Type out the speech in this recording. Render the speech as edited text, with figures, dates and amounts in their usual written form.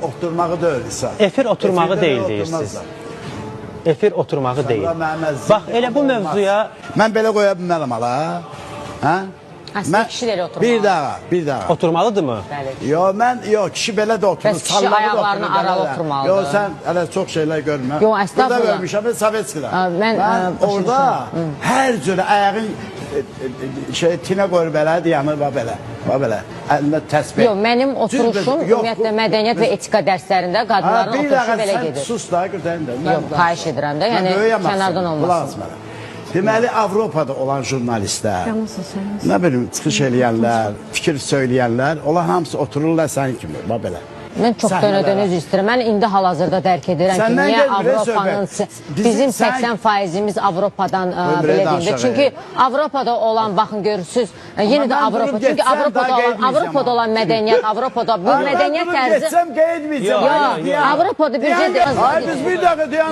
oturmağı deyil İsa. Efir oturmağı deyil deyirsiniz. Efir oturmağı deyil. Bax, elə bu mövzuya... Mən belə qoya bilmələm ala. Hə? Əslində kişiləri oturmalı. Bir daha. Oturmalıdır mı? Bəli. Kişi belə də oturur. Bəs kişi ayaqlarını aralı oturmalıdır. Yox, sən hələ çox şeylər görmə. Yox, əstəğfurullah. Burada görmüşəm, mən Sovetskidə. Mən orada hər cürə ayağın tinə qoyur belə, yanır, belə. Əlində təsbih. Yox, mənim oturuşum ümumiyyətlə mədəniyyət və etika dərslərində qadınların oturuşu belə gedir. Sən sus da, qırdayım da. Yox, xahiş edirəm da, yəni kənardan olmasın. Deməli, Avropada olan jurnalistlər, nə bilim, çıxış eləyənlər, fikir söyləyənlər, onlar hamısı otururlar sən kimi, belə. Mən çox dönə-dönə üzr istəyirəm. Mən indi hal-hazırda dərk edirəm ki, niyə Avropanın, bizim 80%-imiz Avropadan belə deyim də. Çünki Avropada olan, baxın görürsünüz, yenə də Avropa, çünki Avropada olan mədəniyyət, Avropada bu mədəniyyət tərzi... Mən durub getsəm, qeyd edməyəcəm. Avropada bir şey... Hayır, biz bir dəqiqə deyən...